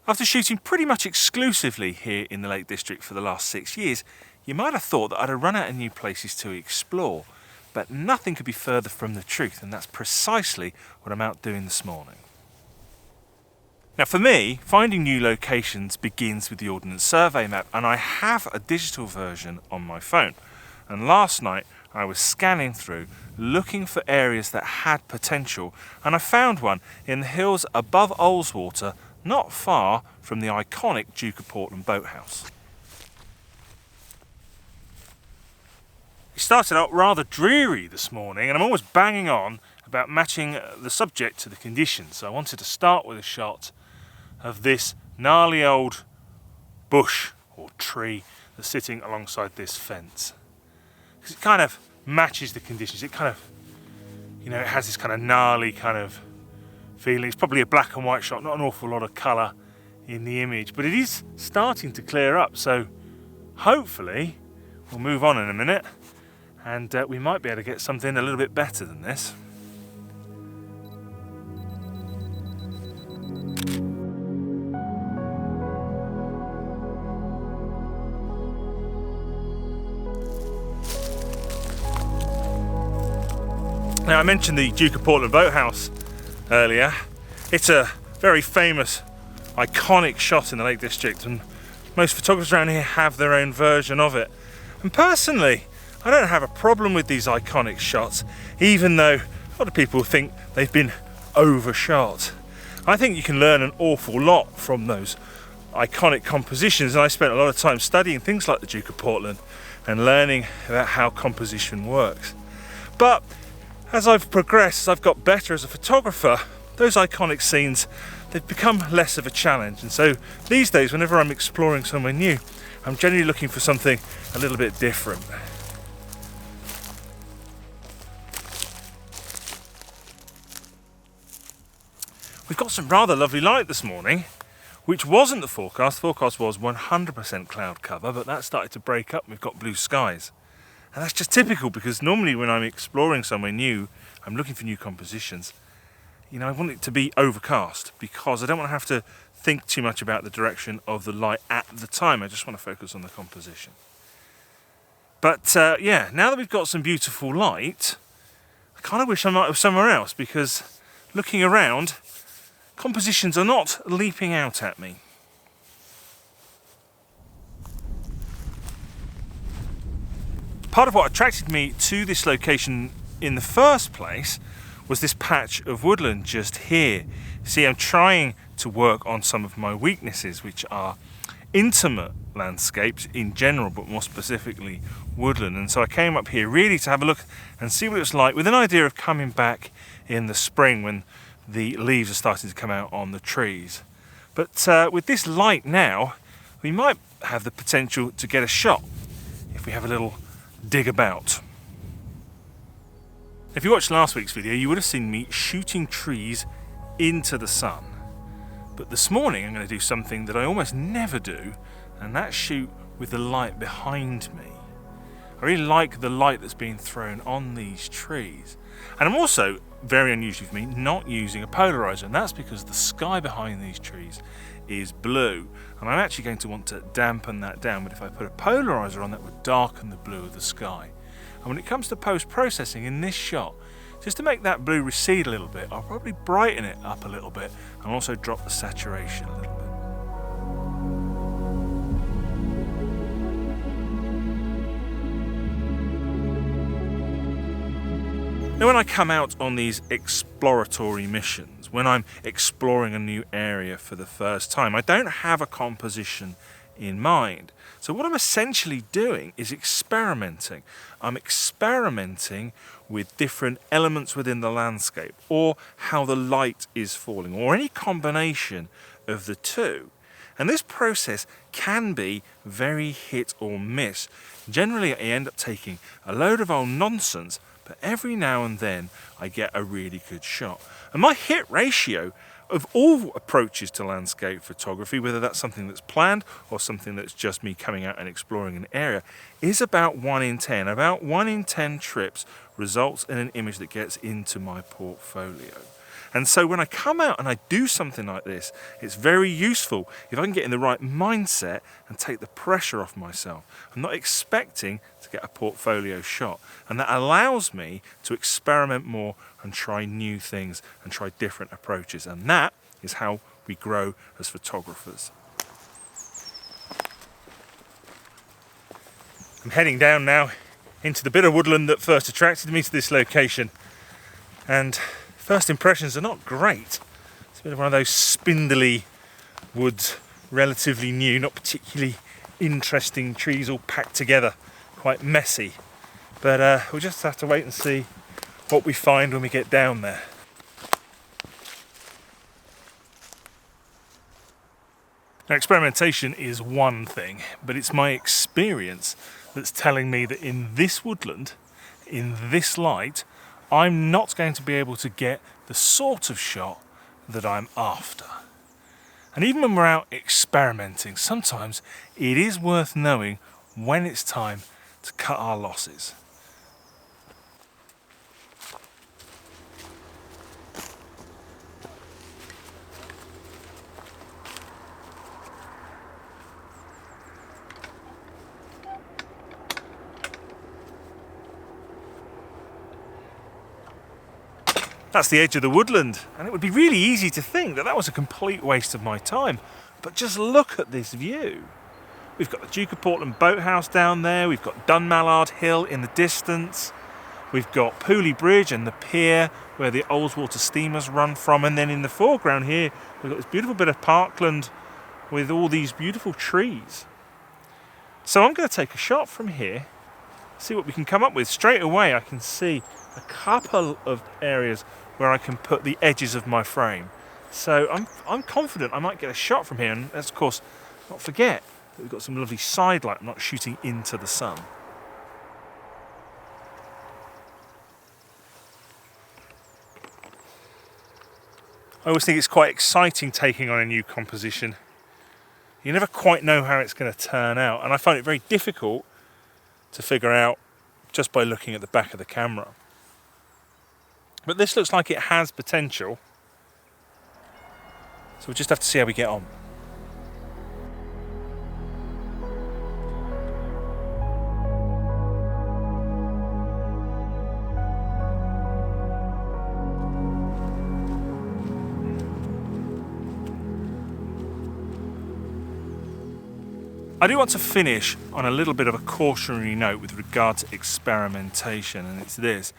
After shooting pretty much exclusively here in the Lake District for the last 6 years, you might have thought that I'd have run out of new places to explore, but nothing could be further from the truth, and that's precisely what I'm out doing this morning. Now for me, finding new locations begins with the Ordnance Survey map, and I have a digital version on my phone. And last night I was scanning through, looking for areas that had potential, and I found one in the hills above Ullswater, not far from the iconic Duke of Portland boathouse. It started out rather dreary this morning, and I'm always banging on about matching the subject to the conditions. So I wanted to start with a shot of this gnarly old bush or tree that's sitting alongside this fence. Because it kind of matches the conditions. It kind of, it has this kind of gnarly kind of feeling. It's probably a black and white shot, not an awful lot of colour in the image, but it is starting to clear up. So hopefully we'll move on in a minute, and we might be able to get something a little bit better than this. Now I mentioned the Duke of Portland boathouse earlier. It's a very famous, iconic shot in the Lake District, and most photographers around here have their own version of it. And personally, I don't have a problem with these iconic shots, even though a lot of people think they've been overshot. I think you can learn an awful lot from those iconic compositions, and I spent a lot of time studying things like the Duke of Portland and learning about how composition works. But as I've progressed, as I've got better as a photographer, those iconic scenes, they've become less of a challenge. And so these days, whenever I'm exploring somewhere new, I'm generally looking for something a little bit different. We've got some rather lovely light this morning, which wasn't the forecast. The forecast was 100% cloud cover, but that started to break up and we've got blue skies. And that's just typical, because normally when I'm exploring somewhere new, I'm looking for new compositions. I want it to be overcast, because I don't want to have to think too much about the direction of the light at the time. I just want to focus on the composition. But yeah, now that we've got some beautiful light, I kind of wish I might have somewhere else, because looking around, compositions are not leaping out at me. Part of what attracted me to this location in the first place was this patch of woodland just here. See, I'm trying to work on some of my weaknesses, which are intimate landscapes in general, but more specifically woodland. And so I came up here really to have a look and see what it was like, with an idea of coming back in the spring when the leaves are starting to come out on the trees. But with this light now, we might have the potential to get a shot if we have a little dig about. If you watched last week's video, you would have seen me shooting trees into the sun. But this morning I'm going to do something that I almost never do, and that's shoot with the light behind me. I really like the light that's being thrown on these trees. And I'm also, very unusual for me, not using a polarizer, and that's because the sky behind these trees is blue, and I'm actually going to want to dampen that down, but if I put a polarizer on, that would darken the blue of the sky. And when it comes to post-processing in this shot, just to make that blue recede a little bit, I'll probably brighten it up a little bit and also drop the saturation a little bit. Now when I come out on these exploratory missions, when I'm exploring a new area for the first time, I don't have a composition in mind. So what I'm essentially doing is experimenting. I'm experimenting with different elements within the landscape, or how the light is falling, or any combination of the two. And this process can be very hit or miss. Generally I end up taking a load of old nonsense, but every now and then I get a really good shot. And my hit ratio of all approaches to landscape photography, whether that's something that's planned or something that's just me coming out and exploring an area, is about 1 in 10. About 1 in 10 trips results in an image that gets into my portfolio. And so when I come out and I do something like this, it's very useful if I can get in the right mindset and take the pressure off myself. I'm not expecting to get a portfolio shot, and that allows me to experiment more and try new things and try different approaches, and that is how we grow as photographers. I'm heading down now into the bit of woodland that first attracted me to this location, and first impressions are not great. It's a bit of one of those spindly woods, relatively new, not particularly interesting trees all packed together, quite messy. But we'll just have to wait and see what we find when we get down there. Now, experimentation is one thing, but it's my experience that's telling me that in this woodland, in this light, I'm not going to be able to get the sort of shot that I'm after. And even when we're out experimenting, sometimes it is worth knowing when it's time to cut our losses. That's the edge of the woodland, and it would be really easy to think that that was a complete waste of my time. But just look at this view. We've got the Duke of Portland boathouse down there, we've got Dunmallard Hill in the distance, we've got Pooley Bridge and the pier where the Oldswater steamers run from, and then in the foreground here we've got this beautiful bit of parkland with all these beautiful trees. So I'm going to take a shot from here, see what we can come up with. Straight away I can see a couple of areas where I can put the edges of my frame. So I'm confident I might get a shot from here, and let's of course not forget that we've got some lovely side light. I'm not shooting into the sun. I always think it's quite exciting taking on a new composition. You never quite know how it's going to turn out, and I find it very difficult to figure out just by looking at the back of the camera. But this looks like it has potential, so we'll just have to see how we get on. I do want to finish on a little bit of a cautionary note with regard to experimentation, and it's this.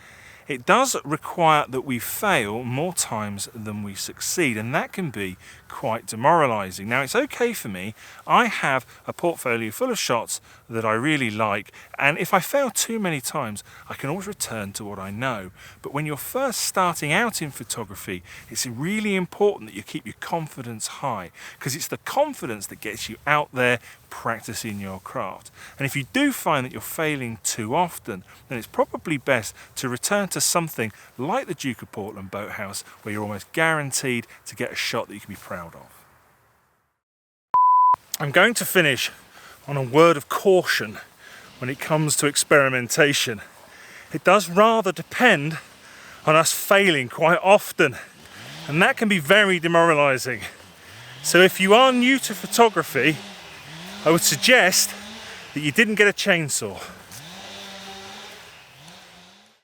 It does require that we fail more times than we succeed, and that can be quite demoralising. Now, it's okay for me. I have a portfolio full of shots that I really like, and if I fail too many times, I can always return to what I know. But when you're first starting out in photography, it's really important that you keep your confidence high, because it's the confidence that gets you out there practicing your craft. And if you do find that you're failing too often, then it's probably best to return to something like the Duke of Portland boathouse, where you're almost guaranteed to get a shot that you can be proud of. I'm going to finish on a word of caution when it comes to experimentation. It does rather depend on us failing quite often, and that can be very demoralising. So if you are new to photography, I would suggest that you didn't get a chainsaw.